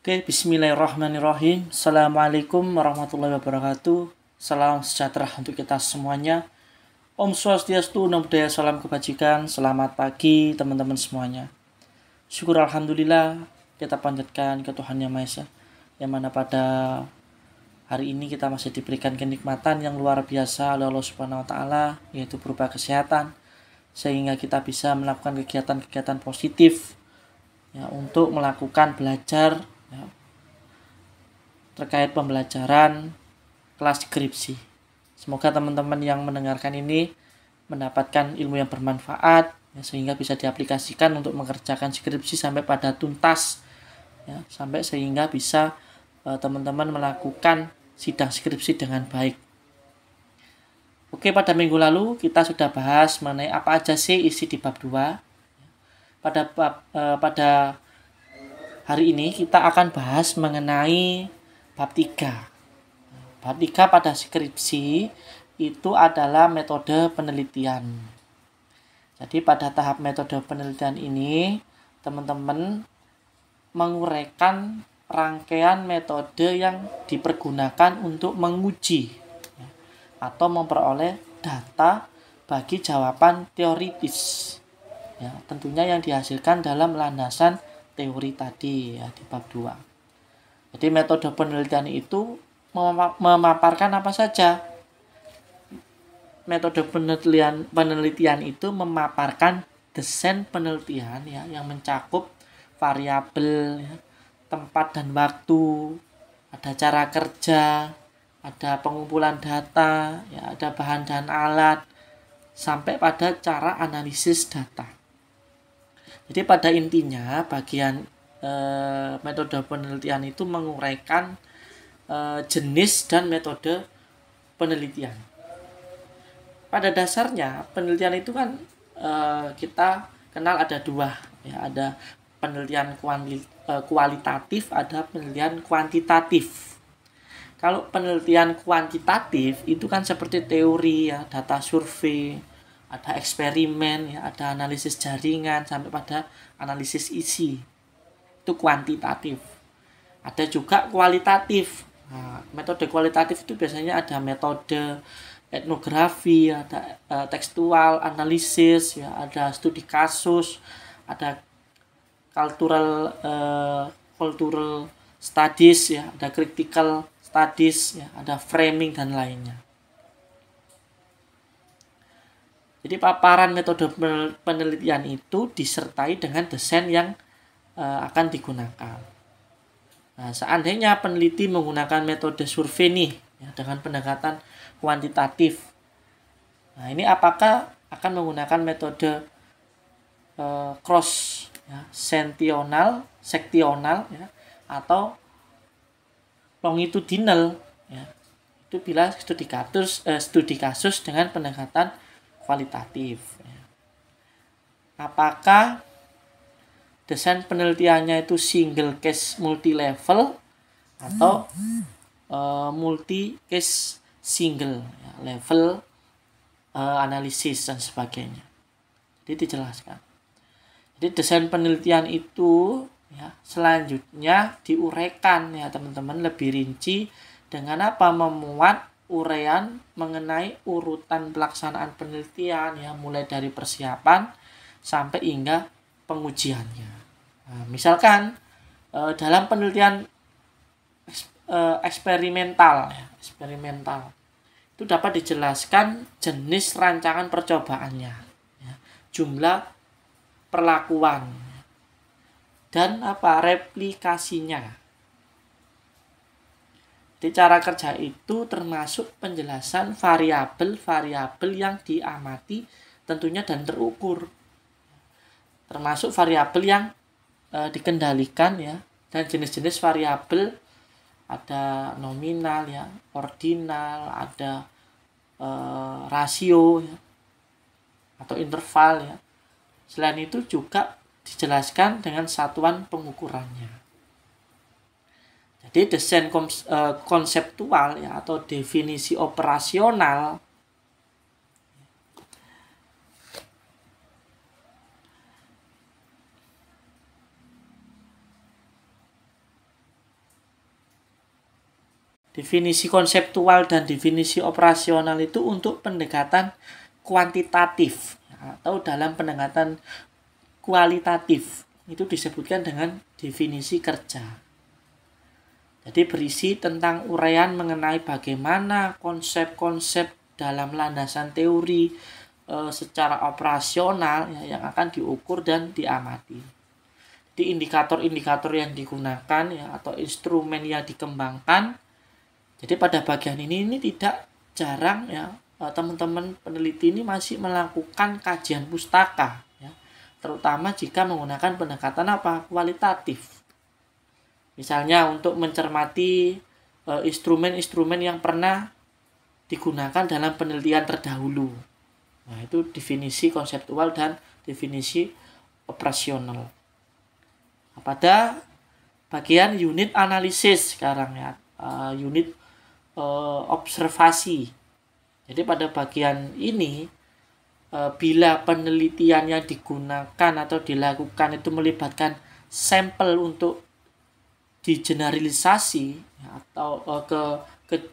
Oke, bismillahirrahmanirrahim. Assalamualaikum warahmatullahi wabarakatuh. Salam sejahtera untuk kita semuanya. Om Swastiastu, Namo Buddhaya, salam kebajikan. Selamat pagi teman-teman semuanya. Syukur Alhamdulillah kita panjatkan ke Tuhan Yang Maha Esa, yang mana pada hari ini kita masih diberikan kenikmatan yang luar biasa oleh Allah Subhanahu wa Ta'ala, yaitu berupa kesehatan, sehingga kita bisa melakukan kegiatan-kegiatan positif ya, untuk melakukan belajar ya, terkait pembelajaran kelas skripsi. Semoga teman-teman yang mendengarkan ini mendapatkan ilmu yang bermanfaat ya, sehingga bisa diaplikasikan untuk mengerjakan skripsi sampai pada tuntas ya, sampai sehingga bisa teman-teman melakukan sidang skripsi dengan baik. Oke, pada minggu lalu kita sudah bahas mengenai apa aja sih isi di bab 2. Pada hari ini kita akan bahas mengenai bab 3. Bab 3 pada skripsi itu adalah metode penelitian. Jadi pada tahap metode penelitian ini, teman-teman menguraikan rangkaian metode yang dipergunakan untuk menguji atau memperoleh data bagi jawaban teoritis. Ya, tentunya yang dihasilkan dalam landasan teori tadi ya di bab 2. Jadi metode penelitian itu memaparkan apa saja. Metode penelitian itu memaparkan desain penelitian ya yang mencakup variabel ya, tempat dan waktu, ada cara kerja, ada pengumpulan data, ya ada bahan dan alat, sampai pada cara analisis data. Jadi pada intinya bagian metode penelitian itu menguraikan jenis dan metode penelitian. Pada dasarnya penelitian itu kan kita kenal ada dua ya, ada penelitian kualitatif, ada penelitian kuantitatif. Kalau penelitian kuantitatif itu kan seperti teori ya, data survei, ada eksperimen, ya, ada analisis jaringan, sampai pada analisis isi. Itu kuantitatif. Ada juga kualitatif. Nah, metode kualitatif itu biasanya ada metode etnografi, ada tekstual analisis, ya, ada studi kasus, ada cultural studies, ya, ada critical studies, ya, ada framing dan lainnya. Jadi paparan metode penelitian itu disertai dengan desain yang akan digunakan. Nah, seandainya peneliti menggunakan metode survei nih ya, dengan pendekatan kuantitatif. Nah, ini apakah akan menggunakan metode cross ya, seksional ya, atau longitudinal ya. Itu bila studi kasus dengan pendekatan kualitatif. Apakah desain penelitiannya itu single case multi level atau multi case single ya, level analisis dan sebagainya. Jadi dijelaskan. Jadi desain penelitian itu ya, selanjutnya diuraikan ya teman-teman lebih rinci dengan apa, memuat uraian mengenai urutan pelaksanaan penelitian ya, mulai dari persiapan sampai hingga pengujiannya. Nah, misalkan dalam penelitian eksperimental itu dapat dijelaskan jenis rancangan percobaannya ya, jumlah perlakuan dan replikasinya. Jadi cara kerja itu termasuk penjelasan variabel-variabel yang diamati tentunya dan terukur. Termasuk variabel yang dikendalikan ya, dan jenis-jenis variabel ada nominal ya, ordinal, ada rasio ya, atau interval ya. Selain itu juga dijelaskan dengan satuan pengukurannya. Jadi desain konseptual ya, atau definisi operasional Definisi konseptual dan definisi operasional itu untuk pendekatan kuantitatif atau dalam pendekatan kualitatif itu disebutkan dengan definisi kerja. Jadi berisi tentang uraian mengenai bagaimana konsep-konsep dalam landasan teori secara operasional ya, yang akan diukur dan diamati. Di indikator-indikator yang digunakan ya, atau instrumen yang dikembangkan. Jadi pada bagian ini tidak jarang ya teman-teman peneliti ini masih melakukan kajian pustaka ya, terutama jika menggunakan pendekatan kualitatif. Misalnya untuk mencermati instrumen-instrumen yang pernah digunakan dalam penelitian terdahulu. Nah, itu definisi konseptual dan definisi operasional. Pada bagian unit analisis sekarang ya, unit observasi. Jadi pada bagian ini bila penelitian yang digunakan atau dilakukan itu melibatkan sampel untuk digeneralisasi ya, atau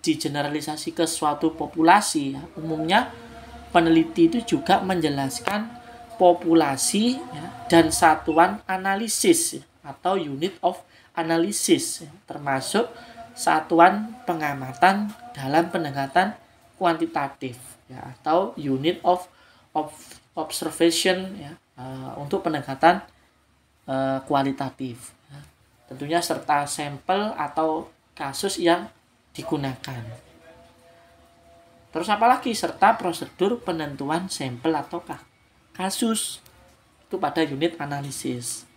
digeneralisasi ke suatu populasi ya, umumnya peneliti itu juga menjelaskan populasi ya, dan satuan analisis ya, atau unit of analysis ya, termasuk satuan pengamatan dalam pendekatan kuantitatif ya, atau unit of observation ya, untuk pendekatan kualitatif ya. Tentunya serta sampel atau kasus yang digunakan. Terus apalagi serta prosedur penentuan sampel atau kasus itu pada unit analisis.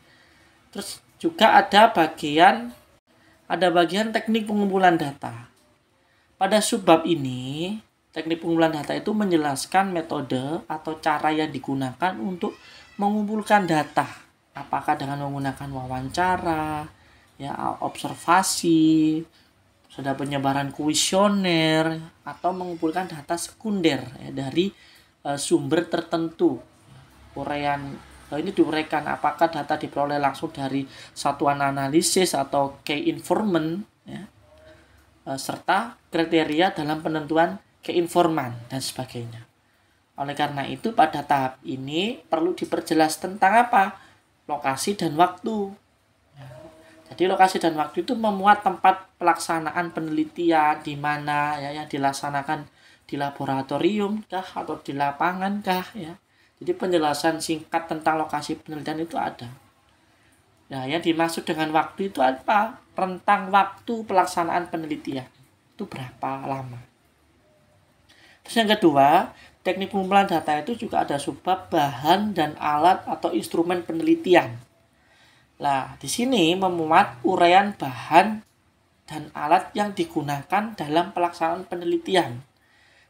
Terus juga ada bagian teknik pengumpulan data. Pada subbab ini, teknik pengumpulan data itu menjelaskan metode atau cara yang digunakan untuk mengumpulkan data. Apakah dengan menggunakan wawancara, ya, observasi, sudah penyebaran kuesioner, atau mengumpulkan data sekunder ya, dari sumber tertentu. Uraian ini diuraikan apakah data diperoleh langsung dari satuan analisis atau key informant ya, serta kriteria dalam penentuan key informant dan sebagainya. Oleh karena itu pada tahap ini perlu diperjelas tentang lokasi dan waktu. Jadi lokasi dan waktu itu memuat tempat pelaksanaan penelitian di mana ya, yang dilaksanakan di laboratorium kah atau di lapangan kah ya. Jadi penjelasan singkat tentang lokasi penelitian itu ada. Nah, yang dimaksud dengan waktu itu apa? Rentang waktu pelaksanaan penelitian. Itu berapa lama? Terus yang kedua, teknik pengumpulan data itu juga ada subbab bahan dan alat atau instrumen penelitian. Nah, di sini memuat uraian bahan dan alat yang digunakan dalam pelaksanaan penelitian.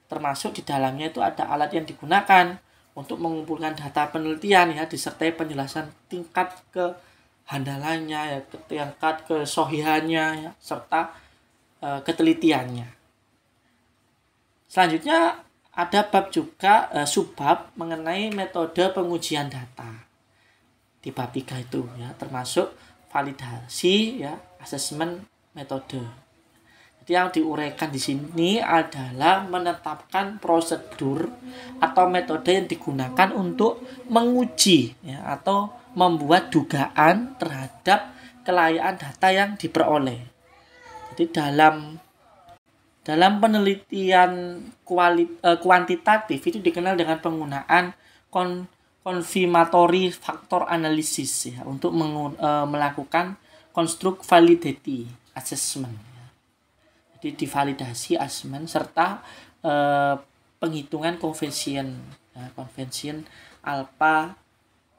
Termasuk di dalamnya itu ada alat yang digunakan untuk mengumpulkan data penelitian ya, disertai penjelasan tingkat kehandalannya ya, tingkat kesohihannya ya, serta ketelitiannya. Selanjutnya ada bab juga subbab mengenai metode pengujian data. Di bab 3 itu ya, termasuk validasi ya, asesmen metode. Jadi yang diuraikan di sini adalah menetapkan prosedur atau metode yang digunakan untuk menguji ya, atau membuat dugaan terhadap kelayaan data yang diperoleh. Jadi dalam penelitian kuantitatif itu dikenal dengan penggunaan confirmatory factor analysis ya, untuk melakukan construct validity assessment. Jadi divalidasi asesmen serta penghitungan konvensian alpha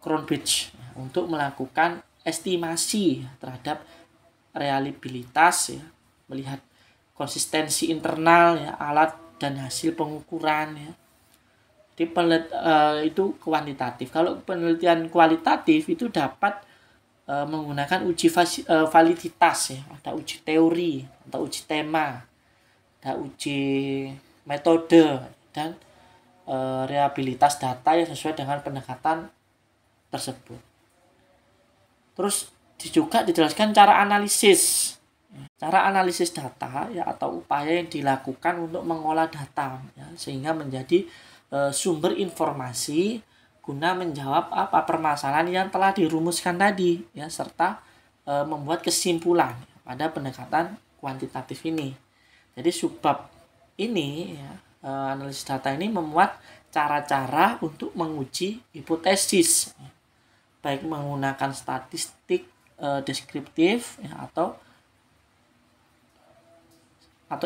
Cronbridge ya, untuk melakukan estimasi terhadap reliabilitas ya, melihat konsistensi internal ya, alat dan hasil pengukuran ya. Jadi itu kuantitatif. Kalau penelitian kualitatif itu dapat menggunakan uji validitas ya, ada uji teori atau uji tema, ada uji metode dan reliabilitas data yang sesuai dengan pendekatan tersebut. Terus juga dijelaskan cara analisis. Cara analisis data ya atau upaya yang dilakukan untuk mengolah data ya, sehingga menjadi sumber informasi guna menjawab apa permasalahan yang telah dirumuskan tadi ya, serta membuat kesimpulan pada pendekatan kuantitatif ini. Jadi subbab ini ya, analisis data ini memuat cara-cara untuk menguji hipotesis ya, baik menggunakan statistik deskriptif ya, atau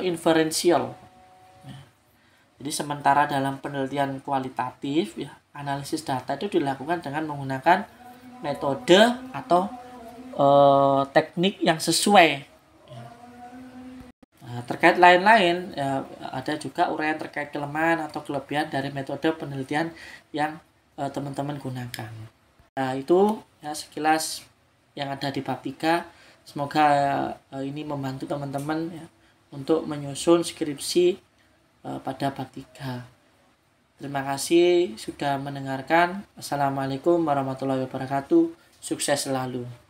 inferensial. Jadi sementara dalam penelitian kualitatif ya, analisis data itu dilakukan dengan menggunakan metode atau teknik yang sesuai. Nah, terkait lain-lain ya, ada juga uraian terkait kelemahan atau kelebihan dari metode penelitian yang teman-teman gunakan. Nah, itu ya sekilas yang ada di bab 3. Semoga ini membantu teman-teman ya, untuk menyusun skripsi pada bab 3. Terima kasih sudah mendengarkan. Assalamualaikum warahmatullahi wabarakatuh. Sukses selalu.